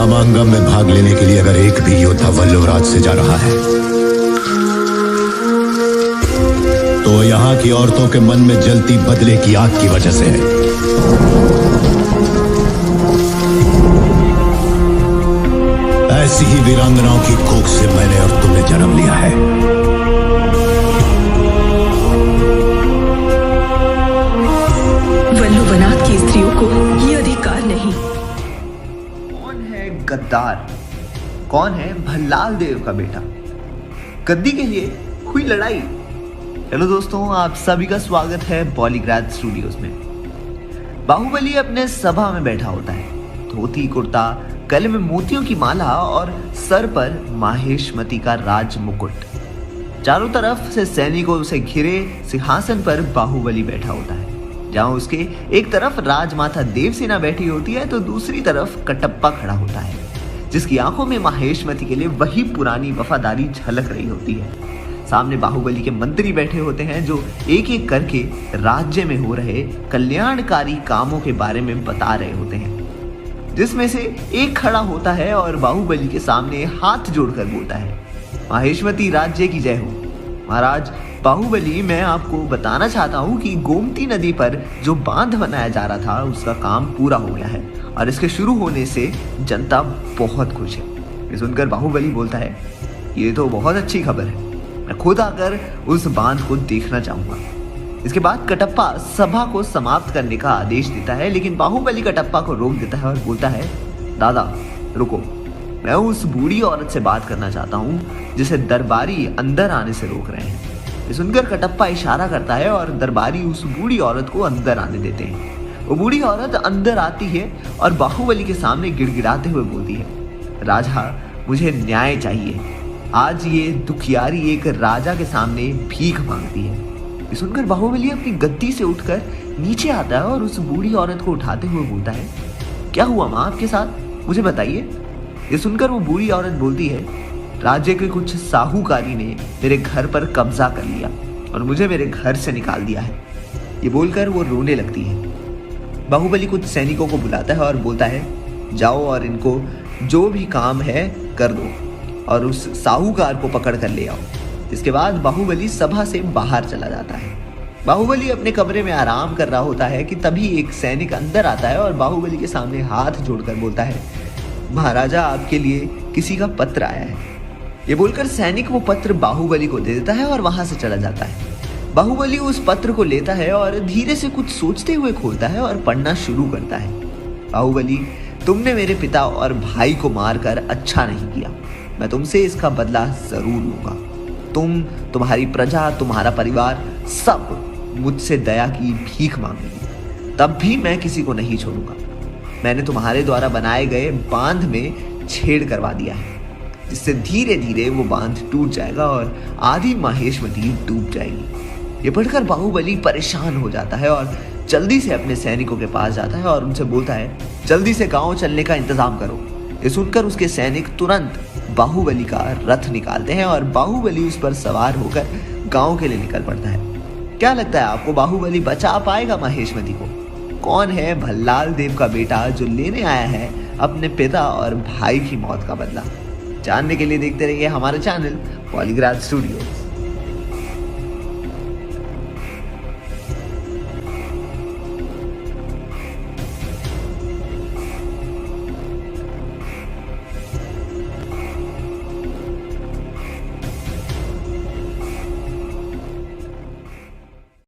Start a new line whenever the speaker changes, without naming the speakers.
समागम में भाग लेने के लिए अगर एक भी योद्धा वल्लवराज से जा रहा है तो यहाँ की औरतों के मन में जलती बदले की आग की वजह से है। ऐसी ही वीरांगनाओं की कोख से मैंने और तुमने जन्म लिया है।
वल्लुवनाथ की स्त्रियों को ये अधिकार नहीं।
कौन है गद्दार? कौन है भल्लाल देव का बेटा? गद्दी के लिए हुई लड़ाई। हेलो दोस्तों, आप सभी का स्वागत है पॉलीग्राफ स्टूडियोज में। बाहुबली अपने सभा में बैठा होता है, धोती कुर्ता, गले में मोतियों की माला और सर पर माहेशमती का राज मुकुट। चारों तरफ से सैनिकों से घिरे सिंहासन पर बाहुबली बैठा होता है, जहां उसके एक तरफ राजमाता देवसेना बैठी होती है तो दूसरी तरफ कटप्पा खड़ा होता है, जिसकी आंखों में माहेशमती के लिए वही पुरानी वफादारी झलक रही होती है। सामने बाहुबली के मंत्री बैठे होते हैं जो एक एक करके राज्य में हो रहे कल्याणकारी कामों के बारे में बता रहे होते हैं, जिसमें से एक खड़ा होता है और बाहुबली के सामने हाथ जोड़कर बोलता है, माहेशमती राज्य की जय हो। महाराज बाहुबली, मैं आपको बताना चाहता हूँ कि गोमती नदी पर जो बांध बनाया जा रहा था उसका काम पूरा हो गया है और इसके शुरू होने से जनता बहुत खुश है। ये सुनकर बाहुबली बोलता है, ये तो बहुत अच्छी खबर है, मैं खुद आकर उस बांध को देखना चाहूंगा। इसके बाद कटप्पा सभा को समाप्त करने का आदेश देता है, लेकिन बाहुबली कटप्पा को रोक देता है और बोलता है, दादा रुको, मैं उस बूढ़ी औरत से बात करना चाहता हूँ जिसे दरबारी अंदर आने से रोक रहे हैं। ये सुनकर कटप्पा इशारा करता है और दरबारी उस बूढ़ी औरत को अंदर आने देते हैं। वो बूढ़ी औरत अंदर आती है और बाहुबली के सामने गिड़गिड़ाते हुए बोलती है, राजा मुझे न्याय चाहिए। आज ये दुखियारी एक राजा के सामने भीख मांगती है। ये सुनकर बाहुबली अपनी गद्दी से उठकर नीचे आता है और उस बूढ़ी औरत को उठाते हुए बोलता है, क्या हुआ माँ आपके साथ, मुझे बताइए। ये सुनकर वो बूढ़ी औरत बोलती है, राज्य के कुछ साहूकारी ने मेरे घर पर कब्जा कर लिया और मुझे मेरे घर से निकाल दिया है। ये बोलकर वो रोने लगती है। बाहुबली कुछ सैनिकों को बुलाता है और बोलता है, जाओ और इनको जो भी काम है कर दो और उस साहूकार को पकड़ कर ले आओ। इसके बाद बाहुबली सभा से बाहर चला जाता है। बाहुबली अपने कमरे में आराम कर रहा होता है कि तभी एक सैनिक अंदर आता है और बाहुबली के सामने हाथ जोड़कर बोलता है, महाराजा आपके लिए किसी का पत्र आया है। ये बोलकर सैनिक वो पत्र बाहुबली को दे देता है और वहां से चला जाता है। बाहुबली उस पत्र को लेता है और धीरे से कुछ सोचते हुए खोलता है और पढ़ना शुरू करता है। बाहुबली, तुमने मेरे पिता और भाई को मारकर अच्छा नहीं किया, मैं तुमसे इसका बदला जरूर लूंगा। तुम्हारी प्रजा, तुम्हारा परिवार सब मुझसे दया की भीख मांगेगी, तब भी मैं किसी को नहीं छोड़ूंगा। मैंने तुम्हारे द्वारा बनाए गए बांध में छेद करवा दिया है, जिससे धीरे धीरे वो बांध टूट जाएगा और आधी माहेशमती डूब जाएगी। ये पढ़कर बाहुबली परेशान हो जाता है और जल्दी से अपने सैनिकों के पास जाता है और उनसे बोलता है, जल्दी से गांव चलने का इंतजाम करो। ये सुनकर उसके सैनिक तुरंत बाहुबली का रथ निकालते हैं और बाहुबली उस पर सवार होकर गांव के लिए निकल पड़ता है। क्या लगता है आपको, बाहुबली बचा पाएगा माहेशमती को? कौन है भल्लाल देव का बेटा जो लेने आया है अपने पिता और भाई की मौत का बदला? जानने के लिए देखते रहिए हमारे चैनल पॉलीग्राफ स्टूडियो।